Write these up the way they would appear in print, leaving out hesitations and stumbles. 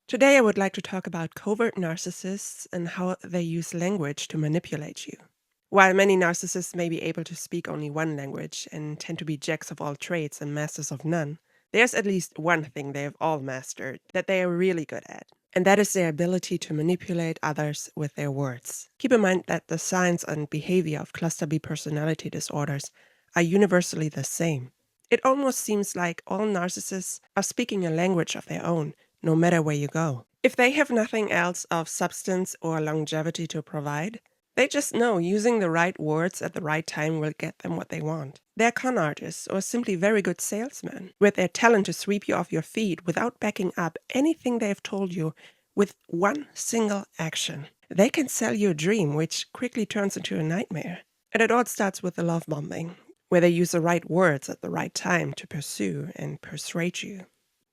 Today, I would like to talk about covert narcissists and how they use language to manipulate you. While many narcissists may be able to speak only one language and tend to be jacks of all trades and masters of none, there's at least one thing they have all mastered that they are really good at, and that is their ability to manipulate others with their words. Keep in mind that the signs and behavior of cluster B personality disorders are universally the same. It almost seems like all narcissists are speaking a language of their own, no matter where you go. If they have nothing else of substance or longevity to provide, they just know using the right words at the right time will get them what they want. They're con artists or simply very good salesmen, with their talent to sweep you off your feet without backing up anything they've told you with one single action. They can sell you a dream, which quickly turns into a nightmare. And it all starts with the love bombing, where they use the right words at the right time to pursue and persuade you.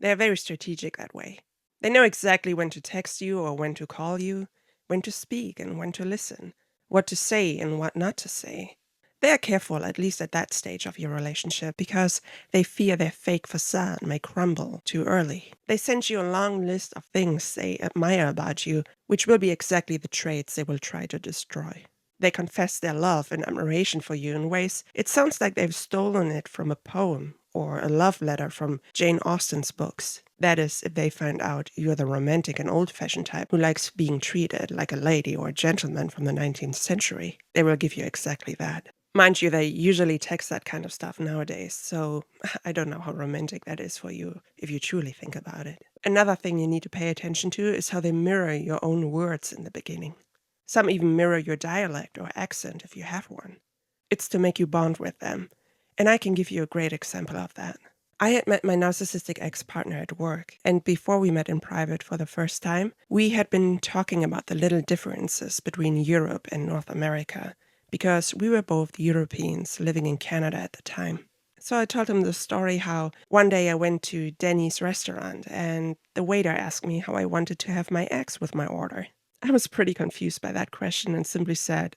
They're very strategic that way. They know exactly when to text you or when to call you, when to speak and when to listen, what to say and what not to say. They are careful, at least at that stage of your relationship, because they fear their fake facade may crumble too early. They send you a long list of things they admire about you, which will be exactly the traits they will try to destroy. They confess their love and admiration for you in ways it sounds like they've stolen it from a poem or a love letter from Jane Austen's books. That is, if they find out you're the romantic and old-fashioned type who likes being treated like a lady or a gentleman from the 19th century. They will give you exactly that. Mind you, they usually text that kind of stuff nowadays, so I don't know how romantic that is for you if you truly think about it. Another thing you need to pay attention to is how they mirror your own words in the beginning. Some even mirror your dialect or accent if you have one. It's to make you bond with them, and I can give you a great example of that. I had met my narcissistic ex-partner at work, and before we met in private for the first time, we had been talking about the little differences between Europe and North America, because we were both Europeans living in Canada at the time. So I told him the story how one day I went to Denny's restaurant, and the waiter asked me how I wanted to have my eggs with my order. I was pretty confused by that question and simply said,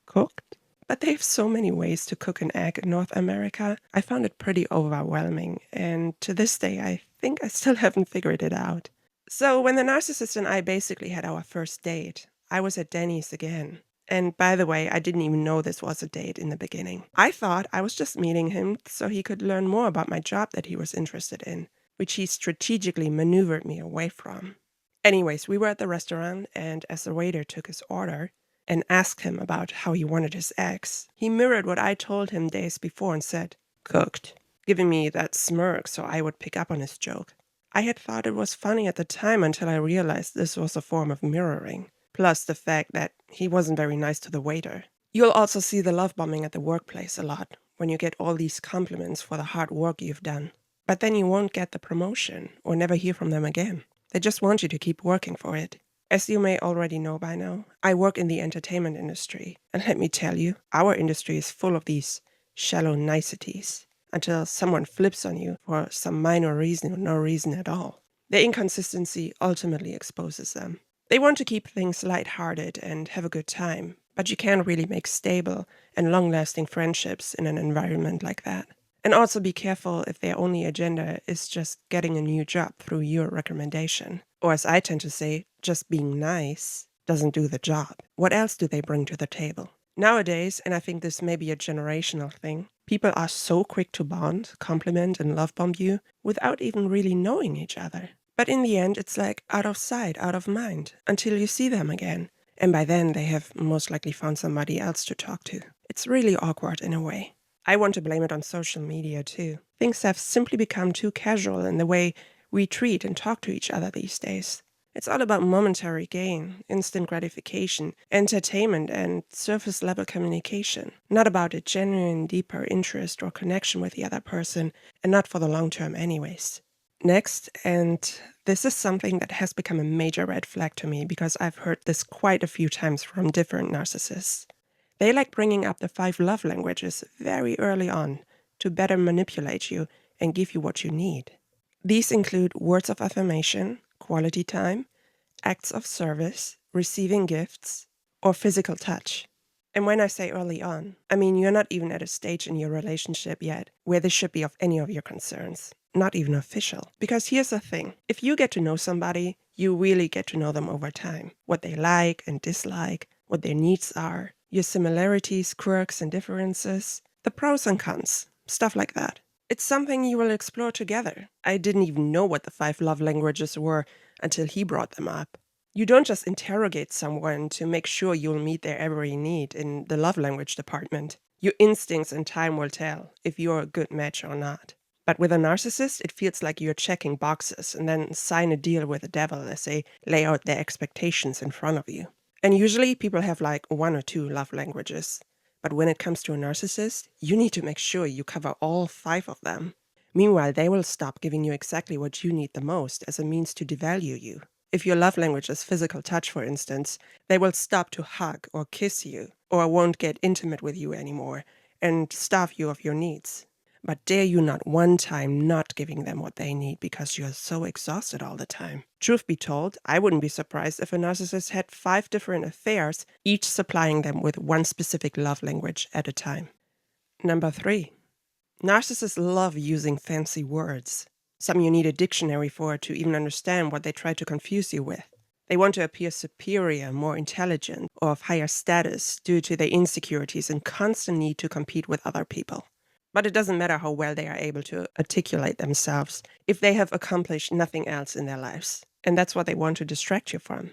cooked? But they have so many ways to cook an egg in North America. I found it pretty overwhelming, and to this day I think I still haven't figured it out. So when the narcissist and I basically had our first date, I was at Denny's again. And by the way, I didn't even know this was a date in the beginning. I thought I was just meeting him so he could learn more about my job that he was interested in, which he strategically maneuvered me away from. Anyways, we were at the restaurant, and as the waiter took his order and asked him about how he wanted his eggs, he mirrored what I told him days before and said, cooked, giving me that smirk so I would pick up on his joke. I had thought it was funny at the time until I realized this was a form of mirroring, plus the fact that he wasn't very nice to the waiter. You'll also see the love bombing at the workplace a lot, when you get all these compliments for the hard work you've done. But then you won't get the promotion or never hear from them again. They just want you to keep working for it. As you may already know by now, I work in the entertainment industry, and let me tell you, our industry is full of these shallow niceties, until someone flips on you for some minor reason or no reason at all. The inconsistency ultimately exposes them. They want to keep things lighthearted and have a good time, but you can't really make stable and long-lasting friendships in an environment like that. And also be careful if their only agenda is just getting a new job through your recommendation. Or as I tend to say, just being nice doesn't do the job. What else do they bring to the table? Nowadays, and I think this may be a generational thing, people are so quick to bond, compliment, and love bomb you without even really knowing each other. But in the end, it's like out of sight, out of mind, until you see them again. And by then, they have most likely found somebody else to talk to. It's really awkward in a way. I want to blame it on social media too. Things have simply become too casual in the way we treat and talk to each other these days. It's all about momentary gain, instant gratification, entertainment, and surface-level communication. Not about a genuine, deeper interest or connection with the other person, and not for the long term anyways. Next, and this is something that has become a major red flag to me because I've heard this quite a few times from different narcissists. They like bringing up the 5 love languages very early on to better manipulate you and give you what you need. These include words of affirmation, quality time, acts of service, receiving gifts, or physical touch. And when I say early on, I mean you're not even at a stage in your relationship yet where this should be of any of your concerns. not even official. Because here's the thing. If you get to know somebody, you really get to know them over time. What they like and dislike, what their needs are, your similarities, quirks, and differences, the pros and cons, stuff like that. It's something you will explore together. I didn't even know what the 5 love languages were until he brought them up. You don't just interrogate someone to make sure you'll meet their every need in the love language department. Your instincts and time will tell if you're a good match or not. But with a narcissist, it feels like you're checking boxes and then sign a deal with the devil as they lay out their expectations in front of you. And usually people have like 1 or 2 love languages. But when it comes to a narcissist, you need to make sure you cover all 5 of them. Meanwhile, they will stop giving you exactly what you need the most as a means to devalue you. If your love language is physical touch, for instance, they will stop to hug or kiss you, or won't get intimate with you anymore and starve you of your needs. But dare you not one time not giving them what they need because you're so exhausted all the time. Truth be told, I wouldn't be surprised if a narcissist had 5 different affairs, each supplying them with one specific love language at a time. Number 3. Narcissists love using fancy words. Some you need a dictionary for to even understand what they try to confuse you with. They want to appear superior, more intelligent, or of higher status due to their insecurities and constant need to compete with other people. But it doesn't matter how well they are able to articulate themselves if they have accomplished nothing else in their lives. And that's what they want to distract you from.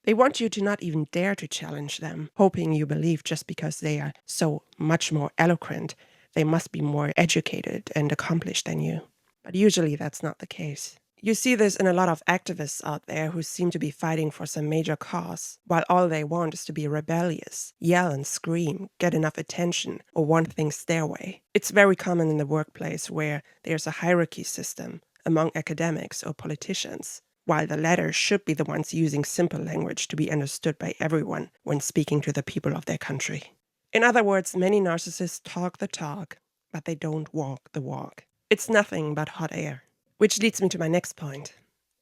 They want you to not even dare to challenge them, hoping you believe just because they are so much more eloquent, they must be more educated and accomplished than you. But usually that's not the case. You see this in a lot of activists out there who seem to be fighting for some major cause, while all they want is to be rebellious, yell and scream, get enough attention, or want things their way. It's very common in the workplace where there's a hierarchy system among academics or politicians, while the latter should be the ones using simple language to be understood by everyone when speaking to the people of their country. In other words, many narcissists talk the talk, but they don't walk the walk. It's nothing but hot air. Which leads me to my next point.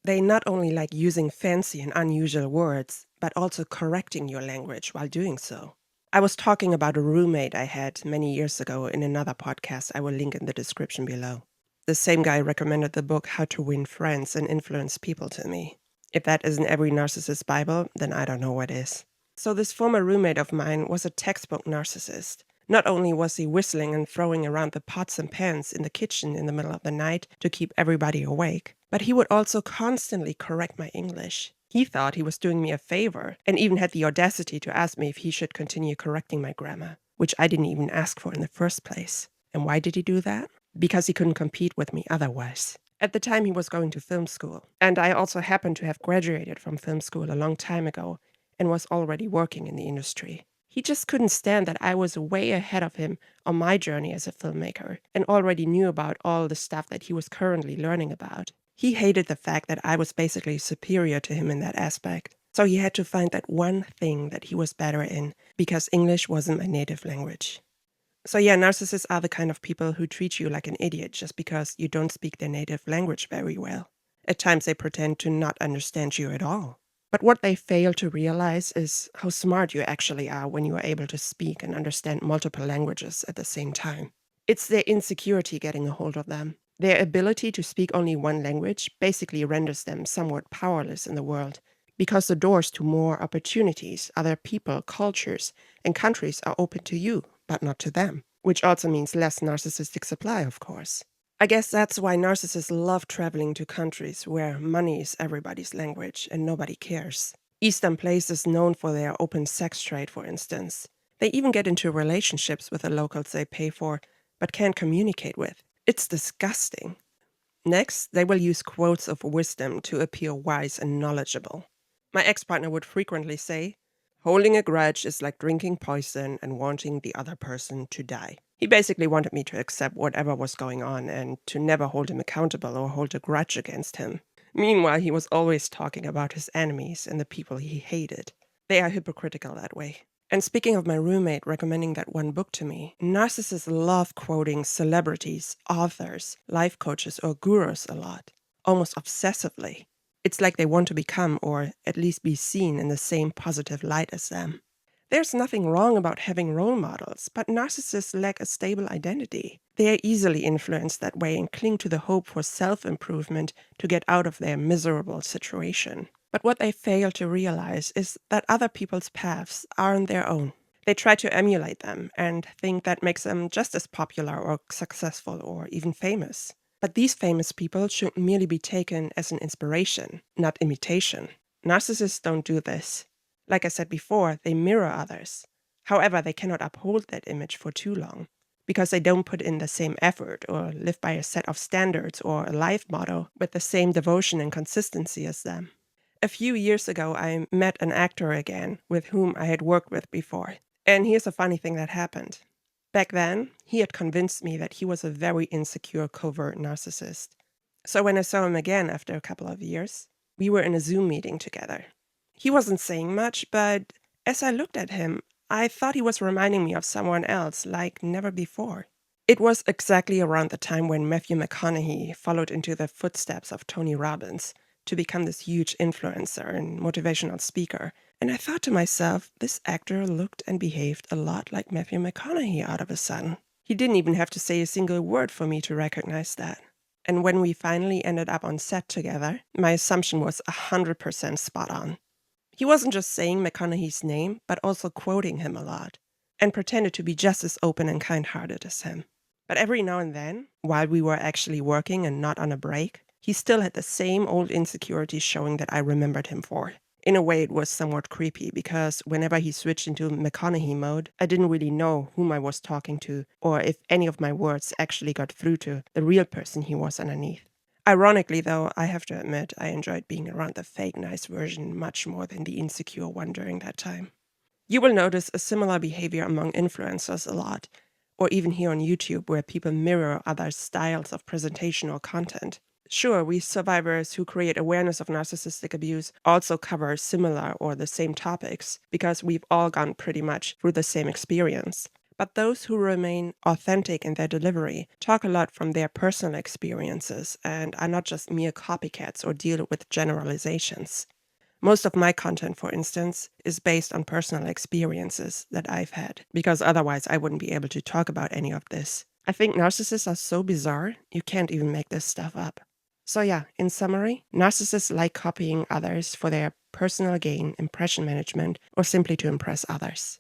They not only like using fancy and unusual words, but also correcting your language while doing so. I was talking about a roommate I had many years ago in another podcast I will link in the description below. The same guy recommended the book How to Win Friends and Influence People to me. If that isn't every narcissist's Bible, then I don't know what is. So this former roommate of mine was a textbook narcissist. Not only was he whistling and throwing around the pots and pans in the kitchen in the middle of the night to keep everybody awake, but he would also constantly correct my English. He thought he was doing me a favor and even had the audacity to ask me if he should continue correcting my grammar, which I didn't even ask for in the first place. And why did he do that? Because he couldn't compete with me otherwise. At the time he was going to film school, and I also happened to have graduated from film school a long time ago and was already working in the industry. He just couldn't stand that I was way ahead of him on my journey as a filmmaker and already knew about all the stuff that he was currently learning about. He hated the fact that I was basically superior to him in that aspect. So he had to find that one thing that he was better in because English wasn't my native language. So yeah, narcissists are the kind of people who treat you like an idiot just because you don't speak their native language very well. At times they pretend to not understand you at all. But what they fail to realize is how smart you actually are when you are able to speak and understand multiple languages at the same time. It's their insecurity getting a hold of them. Their ability to speak only one language basically renders them somewhat powerless in the world, because the doors to more opportunities, other people, cultures, and countries are open to you, but not to them, which also means less narcissistic supply, of course. I guess that's why narcissists love traveling to countries where money is everybody's language and nobody cares. Eastern places known for their open sex trade, for instance. They even get into relationships with the locals they pay for, but can't communicate with. It's disgusting. Next, they will use quotes of wisdom to appear wise and knowledgeable. My ex-partner would frequently say, "Holding a grudge is like drinking poison and wanting the other person to die." He basically wanted me to accept whatever was going on and to never hold him accountable or hold a grudge against him. Meanwhile, he was always talking about his enemies and the people he hated. They are hypocritical that way. And speaking of my roommate recommending that one book to me, narcissists love quoting celebrities, authors, life coaches, or gurus a lot, almost obsessively. It's like they want to become, or at least be seen in the same positive light as them. There's nothing wrong about having role models, but narcissists lack a stable identity. They are easily influenced that way and cling to the hope for self-improvement to get out of their miserable situation. But what they fail to realize is that other people's paths aren't their own. They try to emulate them and think that makes them just as popular or successful or even famous. But these famous people should merely be taken as an inspiration, not imitation. Narcissists don't do this. Like I said before, they mirror others. However, they cannot uphold that image for too long, because they don't put in the same effort or live by a set of standards or a life motto with the same devotion and consistency as them. A few years ago, I met an actor again with whom I had worked with before. And here's a funny thing that happened. Back then, he had convinced me that he was a very insecure covert narcissist. So when I saw him again after a couple of years, we were in a Zoom meeting together. He wasn't saying much, but as I looked at him, I thought he was reminding me of someone else like never before. It was exactly around the time when Matthew McConaughey followed into the footsteps of Tony Robbins to become this huge influencer and motivational speaker. And I thought to myself, this actor looked and behaved a lot like Matthew McConaughey out of a sudden. He didn't even have to say a single word for me to recognize that. And when we finally ended up on set together, my assumption was 100% spot on. He wasn't just saying McConaughey's name, but also quoting him a lot, and pretended to be just as open and kind-hearted as him. But every now and then, while we were actually working and not on a break, he still had the same old insecurities showing that I remembered him for. In a way, it was somewhat creepy, because whenever he switched into McConaughey mode, I didn't really know whom I was talking to, or if any of my words actually got through to the real person he was underneath. Ironically, though, I have to admit I enjoyed being around the fake nice version much more than the insecure one during that time. You will notice a similar behavior among influencers a lot, or even here on YouTube, where people mirror others' styles of presentation or content. Sure, we survivors who create awareness of narcissistic abuse also cover similar or the same topics, because we've all gone pretty much through the same experience. But those who remain authentic in their delivery talk a lot from their personal experiences and are not just mere copycats or deal with generalizations. Most of my content, for instance, is based on personal experiences that I've had, because otherwise I wouldn't be able to talk about any of this. I think narcissists are so bizarre, you can't even make this stuff up. So yeah, in summary, narcissists like copying others for their personal gain, impression management, or simply to impress others.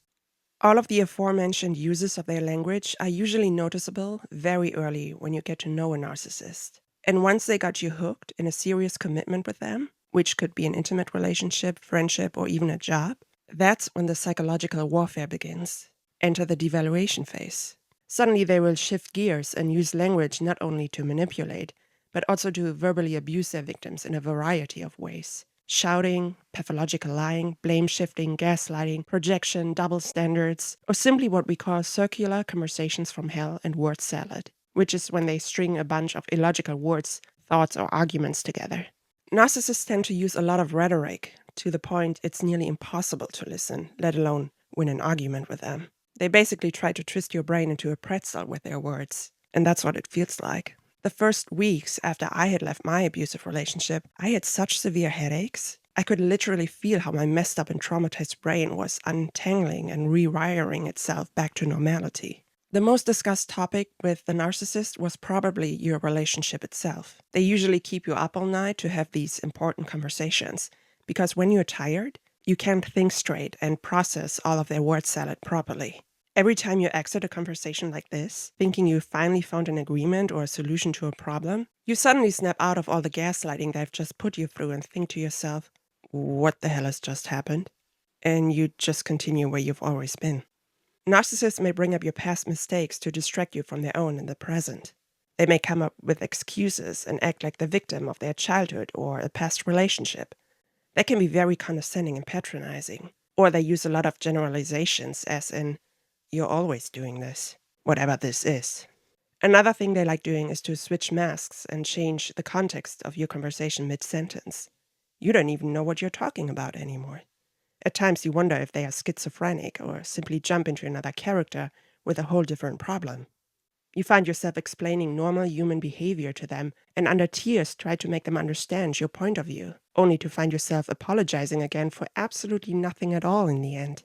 All of the aforementioned uses of their language are usually noticeable very early when you get to know a narcissist. And once they got you hooked in a serious commitment with them, which could be an intimate relationship, friendship, or even a job, that's when the psychological warfare begins. Enter the devaluation phase. Suddenly they will shift gears and use language not only to manipulate, but also to verbally abuse their victims in a variety of ways. Shouting, pathological lying, blame shifting, gaslighting, projection, double standards, or simply what we call circular conversations from hell and word salad, which is when they string a bunch of illogical words, thoughts, or arguments together. Narcissists tend to use a lot of rhetoric, to the point it's nearly impossible to listen, let alone win an argument with them. They basically try to twist your brain into a pretzel with their words, and that's what it feels like. The first weeks after I had left my abusive relationship, I had such severe headaches. I could literally feel how my messed up and traumatized brain was untangling and rewiring itself back to normality. The most discussed topic with the narcissist was probably your relationship itself. They usually keep you up all night to have these important conversations, because when you're tired, you can't think straight and process all of their word salad properly. Every time you exit a conversation like this, thinking you finally found an agreement or a solution to a problem, you suddenly snap out of all the gaslighting they've just put you through and think to yourself, what the hell has just happened? And you just continue where you've always been. Narcissists may bring up your past mistakes to distract you from their own in the present. They may come up with excuses and act like the victim of their childhood or a past relationship. They can be very condescending and patronizing. Or they use a lot of generalizations, as in, you're always doing this, whatever this is. Another thing they like doing is to switch masks and change the context of your conversation mid-sentence. You don't even know what you're talking about anymore. At times you wonder if they are schizophrenic or simply jump into another character with a whole different problem. You find yourself explaining normal human behavior to them and under tears try to make them understand your point of view, only to find yourself apologizing again for absolutely nothing at all in the end.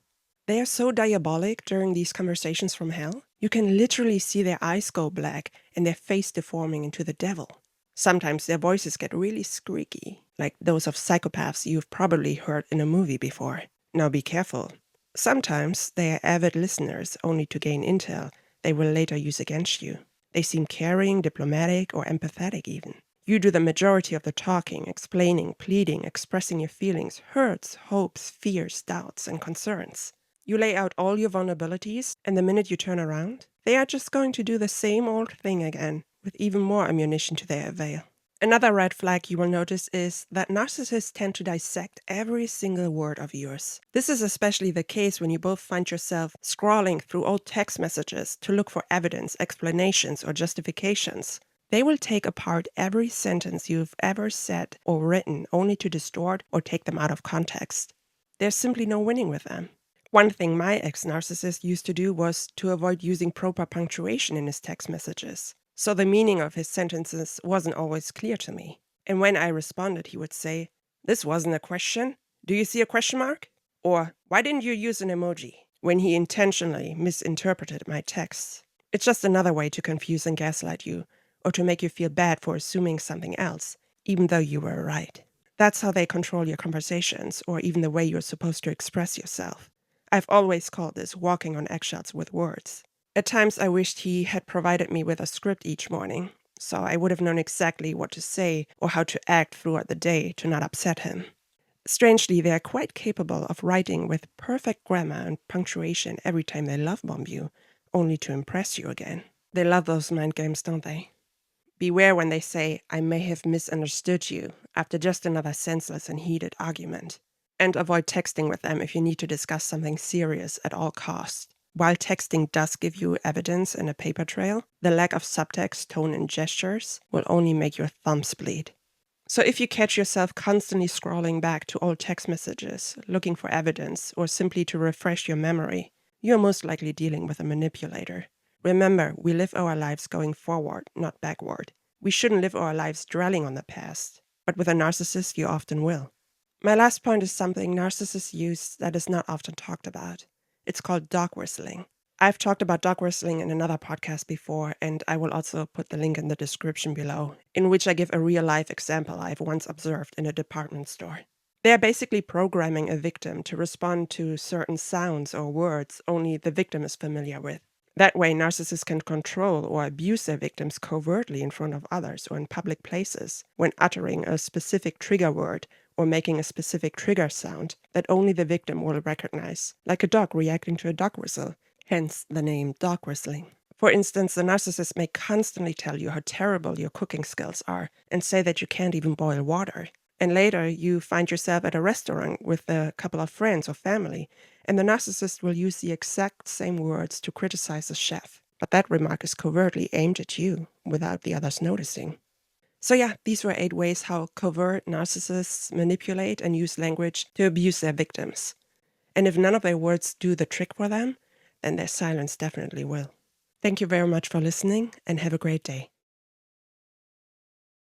They are so diabolic during these conversations from hell You can literally see their eyes go black and their face deforming into the devil. Sometimes their voices get really squeaky, like those of psychopaths you've probably heard in a movie before. Now be careful. Sometimes they are avid listeners only to gain intel they will later use against you. They seem caring, diplomatic, or empathetic even. You do the majority of the talking, explaining, pleading, expressing your feelings, hurts, hopes, fears, doubts, and concerns. You lay out all your vulnerabilities, and the minute you turn around, they are just going to do the same old thing again, with even more ammunition to their avail. Another red flag you will notice is that narcissists tend to dissect every single word of yours. This is especially the case when you both find yourself scrolling through old text messages to look for evidence, explanations, or justifications. They will take apart every sentence you've ever said or written only to distort or take them out of context. There's simply no winning with them. One thing my ex-narcissist used to do was to avoid using proper punctuation in his text messages. So the meaning of his sentences wasn't always clear to me. And when I responded, he would say, "This wasn't a question. Do you see a question mark?" Or, "Why didn't you use an emoji?" when he intentionally misinterpreted my texts. It's just another way to confuse and gaslight you, or to make you feel bad for assuming something else, even though you were right. That's how they control your conversations, or even the way you're supposed to express yourself. I've always called this walking on eggshells with words. At times I wished he had provided me with a script each morning, so I would have known exactly what to say or how to act throughout the day to not upset him. Strangely, they are quite capable of writing with perfect grammar and punctuation every time they love bomb you, only to impress you again. They love those mind games, don't they? Beware when they say, "I may have misunderstood you," after just another senseless and heated argument. And avoid texting with them if you need to discuss something serious at all costs. While texting does give you evidence and a paper trail, the lack of subtext, tone, and gestures will only make your thumbs bleed. So if you catch yourself constantly scrolling back to old text messages, looking for evidence, or simply to refresh your memory, you're most likely dealing with a manipulator. Remember, we live our lives going forward, not backward. We shouldn't live our lives dwelling on the past, but with a narcissist you often will. My last point is something narcissists use that is not often talked about. It's called dog whistling. I've talked about dog whistling in another podcast before, and I will also put the link in the description below, in which I give a real-life example I've once observed in a department store. They're basically programming a victim to respond to certain sounds or words only the victim is familiar with. That way, narcissists can control or abuse their victims covertly in front of others or in public places when uttering a specific trigger word or making a specific trigger sound that only the victim will recognize, like a dog reacting to a dog whistle, hence the name dog whistling. For instance, the narcissist may constantly tell you how terrible your cooking skills are and say that you can't even boil water. And later, you find yourself at a restaurant with a couple of friends or family, and the narcissist will use the exact same words to criticize the chef. But that remark is covertly aimed at you, without the others noticing. So yeah, these were 8 ways how covert narcissists manipulate and use language to abuse their victims. And if none of their words do the trick for them, then their silence definitely will. Thank you very much for listening, and have a great day.